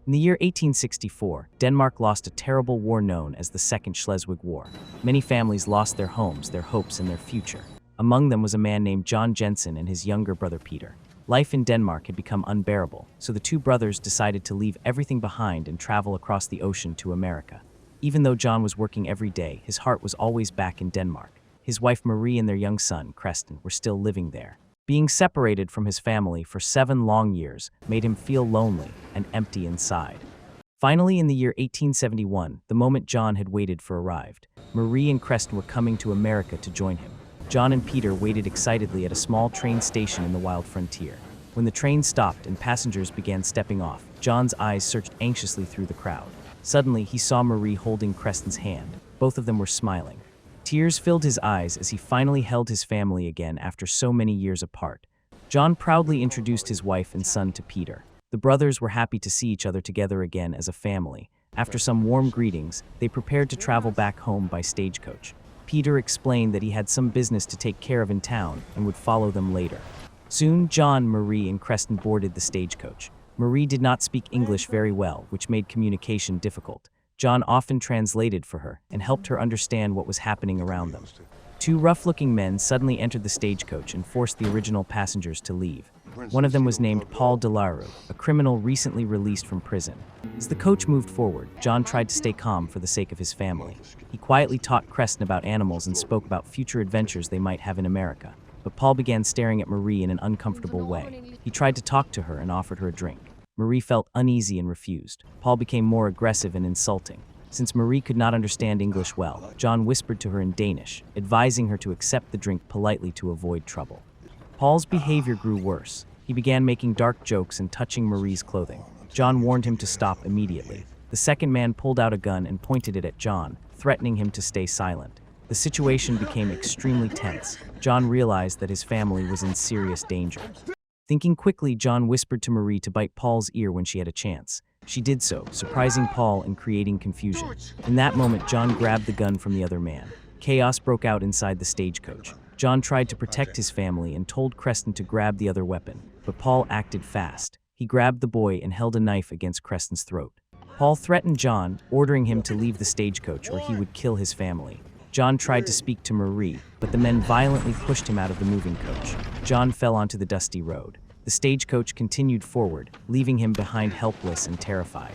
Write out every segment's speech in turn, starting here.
In the year 1864, Denmark lost a terrible war known as the Second Schleswig War. Many families lost their homes, their hopes, and their future. Among them was a man named John Jensen and his younger brother Peter. Life in Denmark had become unbearable, so the two brothers decided to leave everything behind and travel across the ocean to America. Even though John was working every day, his heart was always back in Denmark. His wife Marie and their young son, Kristian, were still living there. Being separated from his family for 7 long years made him feel lonely and empty inside. Finally, in the year 1871, the moment John had waited for arrived. Marie and Kristian were coming to America to join him. John and Peter waited excitedly at a small train station in the wild frontier. When the train stopped and passengers began stepping off, John's eyes searched anxiously through the crowd. Suddenly, he saw Marie holding Kristian's hand. Both of them were smiling. Tears filled his eyes as he finally held his family again after so many years apart. John proudly introduced his wife and son to Peter. The brothers were happy to see each other together again as a family. After some warm greetings, they prepared to travel back home by stagecoach. Peter explained that he had some business to take care of in town and would follow them later. Soon, John, Marie, and Kristian boarded the stagecoach. Marie did not speak English very well, which made communication difficult. John often translated for her and helped her understand what was happening around them. 2 rough-looking men suddenly entered the stagecoach and forced the original passengers to leave. One of them was named Paul Delarue, a criminal recently released from prison. As the coach moved forward, John tried to stay calm for the sake of his family. He quietly taught Kristian about animals and spoke about future adventures they might have in America. But Paul began staring at Marie in an uncomfortable way. He tried to talk to her and offered her a drink. Marie felt uneasy and refused. Paul became more aggressive and insulting. Since Marie could not understand English well, John whispered to her in Danish, advising her to accept the drink politely to avoid trouble. Paul's behavior grew worse. He began making dark jokes and touching Marie's clothing. John warned him to stop immediately. The second man pulled out a gun and pointed it at John, threatening him to stay silent. The situation became extremely tense. John realized that his family was in serious danger. Thinking quickly, John whispered to Marie to bite Paul's ear when she had a chance. She did so, surprising Paul and creating confusion. In that moment, John grabbed the gun from the other man. Chaos broke out inside the stagecoach. John tried to protect his family and told Kristian to grab the other weapon, but Paul acted fast. He grabbed the boy and held a knife against Kristian's throat. Paul threatened John, ordering him to leave the stagecoach or he would kill his family. John tried to speak to Marie, but the men violently pushed him out of the moving coach. John fell onto the dusty road. The stagecoach continued forward, leaving him behind helpless and terrified.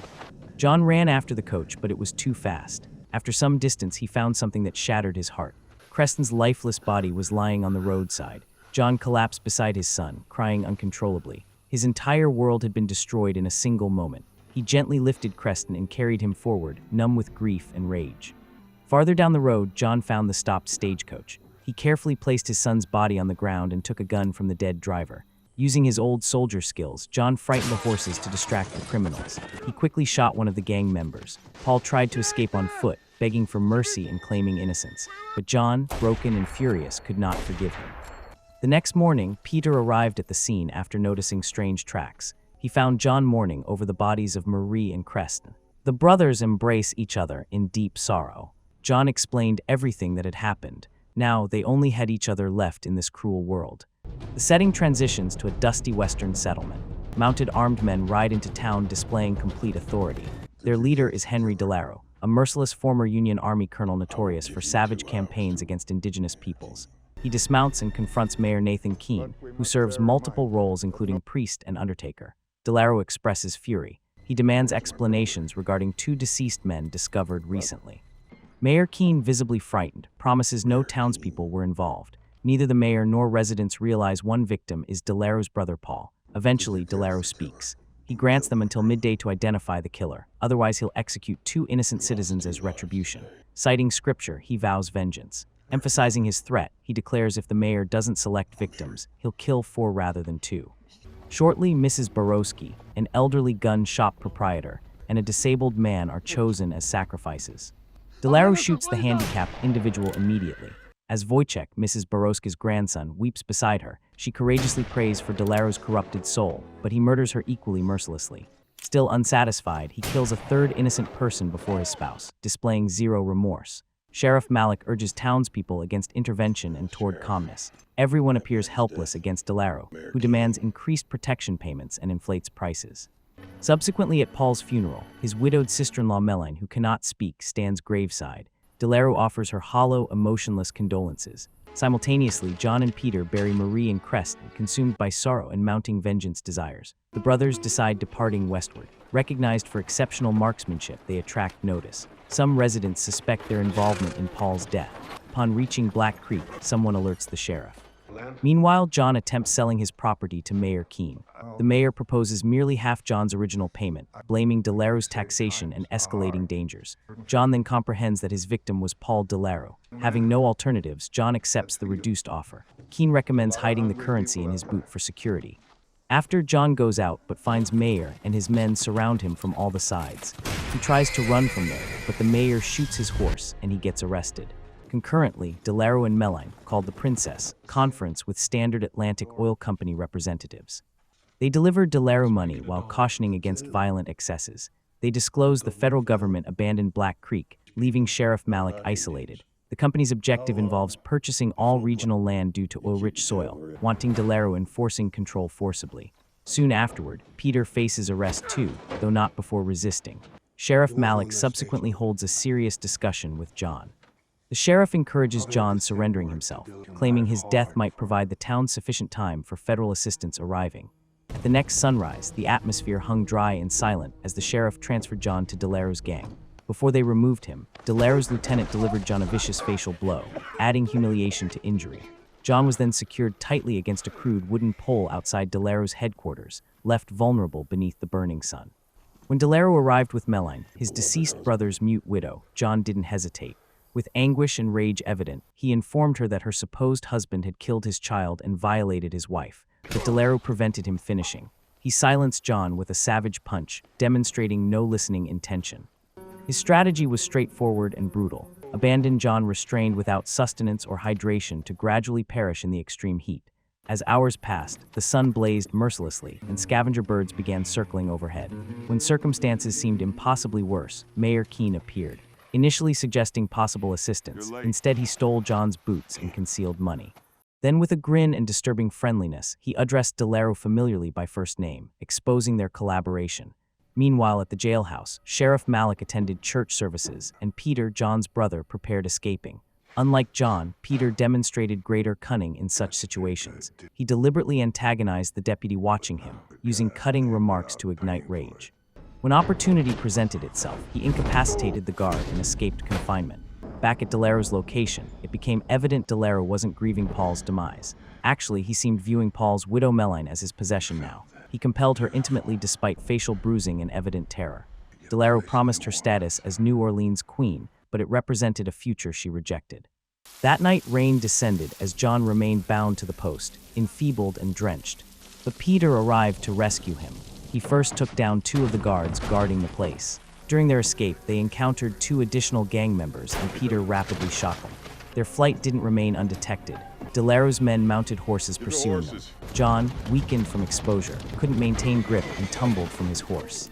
John ran after the coach, but it was too fast. After some distance, he found something that shattered his heart. Kristian's lifeless body was lying on the roadside. John collapsed beside his son, crying uncontrollably. His entire world had been destroyed in a single moment. He gently lifted Kristian and carried him forward, numb with grief and rage. Farther down the road, John found the stopped stagecoach. He carefully placed his son's body on the ground and took a gun from the dead driver. Using his old soldier skills, John frightened the horses to distract the criminals. He quickly shot one of the gang members. Paul tried to escape on foot, begging for mercy and claiming innocence. But John, broken and furious, could not forgive him. The next morning, Peter arrived at the scene after noticing strange tracks. He found John mourning over the bodies of Marie and Kristian. The brothers embrace each other in deep sorrow. John explained everything that had happened. Now, they only had each other left in this cruel world. The setting transitions to a dusty western settlement. Mounted armed men ride into town displaying complete authority. Their leader is Henry Delarue, a merciless former Union Army colonel notorious for savage campaigns against indigenous peoples. He dismounts and confronts Mayor Nathan Keene, who serves multiple roles including priest and undertaker. Delarue expresses fury. He demands explanations regarding 2 deceased men discovered recently. Mayor Keene, visibly frightened, promises no townspeople were involved. Neither the mayor nor residents realize one victim is Delarue's brother Paul. Eventually, Delarue speaks. He grants them until midday to identify the killer. Otherwise, he'll execute 2 innocent citizens as retribution. Citing scripture, he vows vengeance. Emphasizing his threat, he declares if the mayor doesn't select victims, he'll kill 4 rather than 2. Shortly, Mrs. Borowski, an elderly gun shop proprietor, and a disabled man are chosen as sacrifices. Delarue shoots the handicapped individual immediately. As Wojciech, Mrs. Borowski's grandson, weeps beside her, she courageously prays for Delarue's corrupted soul, but he murders her equally mercilessly. Still unsatisfied, he kills a 3rd innocent person before his spouse, displaying 0 remorse. Sheriff Malik urges townspeople against intervention and toward calmness. Everyone appears helpless against Delarue, who demands increased protection payments and inflates prices. Subsequently, at Paul's funeral, his widowed sister-in-law Melanie, who cannot speak, stands graveside. Delaro offers her hollow, emotionless condolences. Simultaneously, John and Peter bury Marie and Creston, consumed by sorrow and mounting vengeance desires. The brothers decide departing westward. Recognized for exceptional marksmanship, they attract notice. Some residents suspect their involvement in Paul's death. Upon reaching Black Creek, someone alerts the sheriff. Meanwhile, John attempts selling his property to Mayor Keene. The mayor proposes merely half John's original payment, blaming Delaro's taxation and escalating dangers. John then comprehends that his victim was Paul Delaro. Having no alternatives, John accepts the reduced offer. Keene recommends hiding the currency in his boot for security. After, John goes out but finds Mayor and his men surround him from all the sides. He tries to run from there, but the mayor shoots his horse and he gets arrested. Concurrently, Delaro and Melanie, called the Princess, conference with Standard Atlantic Oil Company representatives. They delivered Delaro money while cautioning against violent excesses. They disclosed the federal government abandoned Black Creek, leaving Sheriff Malik isolated. The company's objective involves purchasing all regional land due to oil-rich soil, wanting Delaro enforcing control forcibly. Soon afterward, Peter faces arrest too, though not before resisting. Sheriff Malik subsequently holds a serious discussion with John. The sheriff encourages John surrendering himself, claiming his death might provide the town sufficient time for federal assistance arriving. At the next sunrise, the atmosphere hung dry and silent as the sheriff transferred John to Delaro's gang. Before they removed him, Delaro's lieutenant delivered John a vicious facial blow, adding humiliation to injury. John was then secured tightly against a crude wooden pole outside Delaro's headquarters, left vulnerable beneath the burning sun. When Delaro arrived with Melanie, his deceased brother's mute widow, John didn't hesitate. With anguish and rage evident, he informed her that her supposed husband had killed his child and violated his wife, but Delaro prevented him finishing. He silenced John with a savage punch, demonstrating no listening intention. His strategy was straightforward and brutal. Abandon John restrained without sustenance or hydration to gradually perish in the extreme heat. As hours passed, the sun blazed mercilessly and scavenger birds began circling overhead. When circumstances seemed impossibly worse, Mayor Keene appeared. Initially suggesting possible assistance, instead he stole John's boots and concealed money. Then with a grin and disturbing friendliness, he addressed Delaro familiarly by first name, exposing their collaboration. Meanwhile, at the jailhouse, Sheriff Malik attended church services, and Peter, John's brother, prepared escaping. Unlike John, Peter demonstrated greater cunning in such situations. He deliberately antagonized the deputy watching him, using cutting remarks to ignite rage. When opportunity presented itself, he incapacitated the guard and escaped confinement. Back at Delaro's location, it became evident Delaro wasn't grieving Paul's demise. Actually, he seemed viewing Paul's widow Melanie as his possession now. He compelled her intimately despite facial bruising and evident terror. Delaro promised her status as New Orleans queen, but it represented a future she rejected. That night, rain descended as John remained bound to the post, enfeebled and drenched. But Peter arrived to rescue him. He first took down 2 of the guards guarding the place. During their escape, they encountered 2 additional gang members and Peter rapidly shot them. Their flight didn't remain undetected. Delaro's men mounted horses pursuing them. John, weakened from exposure, couldn't maintain grip and tumbled from his horse.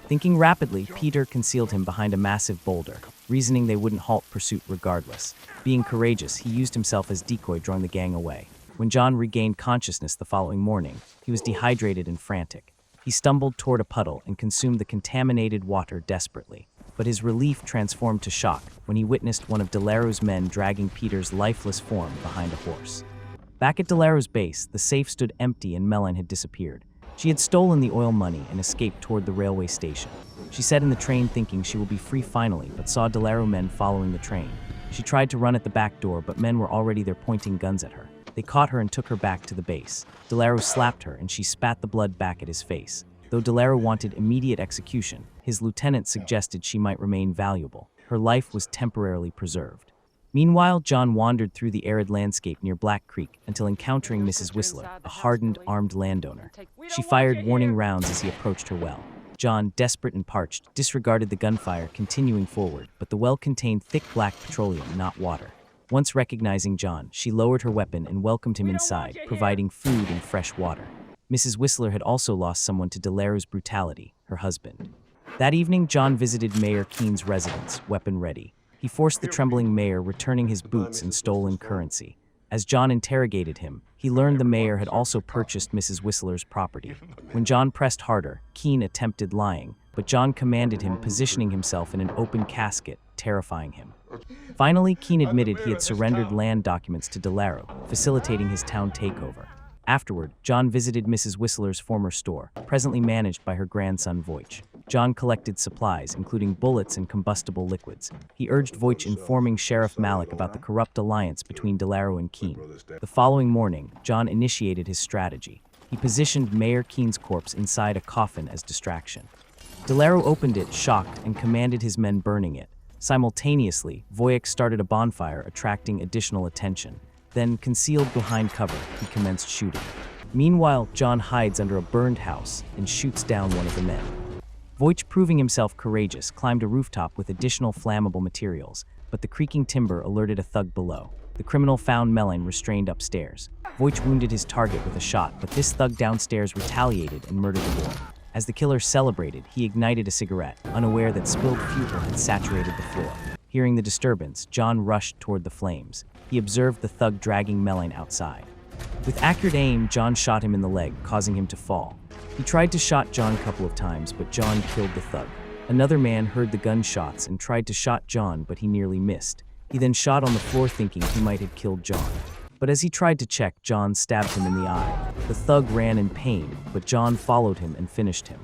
Thinking rapidly, Peter concealed him behind a massive boulder, reasoning they wouldn't halt pursuit regardless. Being courageous, he used himself as decoy, drawing the gang away. When John regained consciousness the following morning, he was dehydrated and frantic. He stumbled toward a puddle and consumed the contaminated water desperately. But his relief transformed to shock when he witnessed one of Delaro's men dragging Peter's lifeless form behind a horse. Back at Delaro's base, the safe stood empty and Melanie had disappeared. She had stolen the oil money and escaped toward the railway station. She sat in the train thinking she will be free finally, but saw Delaro men following the train. She tried to run at the back door, but men were already there pointing guns at her. They caught her and took her back to the base. Delaro slapped her and she spat the blood back at his face. Though Delaro wanted immediate execution, his lieutenant suggested she might remain valuable. Her life was temporarily preserved. Meanwhile, John wandered through the arid landscape near Black Creek until encountering Mrs. Whistler, a hardened, armed landowner. She fired warning rounds as he approached her well. John, desperate and parched, disregarded the gunfire, continuing forward, but the well contained thick black petroleum, not water. Once recognizing John, she lowered her weapon and welcomed him inside, providing food and fresh water. Mrs. Whistler had also lost someone to Delaro's brutality, her husband. That evening, John visited Mayor Keene's residence, weapon ready. He forced the trembling mayor, returning his boots and stolen currency. As John interrogated him, he learned the mayor had also purchased Mrs. Whistler's property. When John pressed harder, Keene attempted lying, but John commanded him, positioning himself in an open casket, terrifying him. Finally, Keene admitted he had surrendered land documents to DeLaro, facilitating his town takeover. Afterward, John visited Mrs. Whistler's former store, presently managed by her grandson Voight. John collected supplies, including bullets and combustible liquids. He urged Voight informing Sheriff Malik about the corrupt alliance between DeLaro and Keene. The following morning, John initiated his strategy. He positioned Mayor Keene's corpse inside a coffin as distraction. DeLaro opened it, shocked, and commanded his men burning it. Simultaneously, Voight started a bonfire, attracting additional attention. Then, concealed behind cover, he commenced shooting. Meanwhile, John hides under a burned house and shoots down one of the men. Voight, proving himself courageous, climbed a rooftop with additional flammable materials, but the creaking timber alerted a thug below. The criminal found Melanie restrained upstairs. Voight wounded his target with a shot, but this thug downstairs retaliated and murdered the boy. As the killer celebrated, he ignited a cigarette, unaware that spilled fuel had saturated the floor. Hearing the disturbance, John rushed toward the flames. He observed the thug dragging Melanie outside. With accurate aim, John shot him in the leg, causing him to fall. He tried to shot John a couple of times, but John killed the thug. Another man heard the gunshots and tried to shot John, but he nearly missed. He then shot on the floor, thinking he might have killed John. But as he tried to check, John stabbed him in the eye. The thug ran in pain, but John followed him and finished him.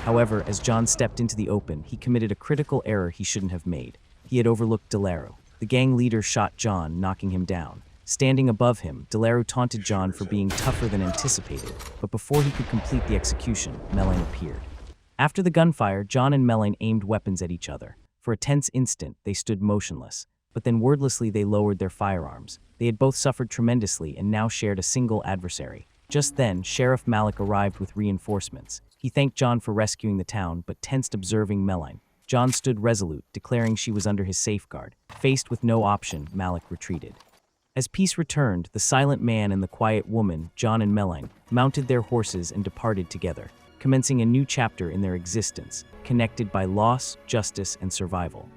However, as John stepped into the open, he committed a critical error he shouldn't have made. He had overlooked DeLaro. The gang leader shot John, knocking him down. Standing above him, DeLaro taunted John for being tougher than anticipated, but before he could complete the execution, Melanie appeared. After the gunfire, John and Melanie aimed weapons at each other. For a tense instant, they stood motionless, but then wordlessly they lowered their firearms. They had both suffered tremendously and now shared a single adversary. Just then, Sheriff Malik arrived with reinforcements. He thanked John for rescuing the town, but tensed observing Melanie. John stood resolute, declaring she was under his safeguard. Faced with no option, Malik retreated. As peace returned, the silent man and the quiet woman, John and Melanie, mounted their horses and departed together, commencing a new chapter in their existence, connected by loss, justice, and survival.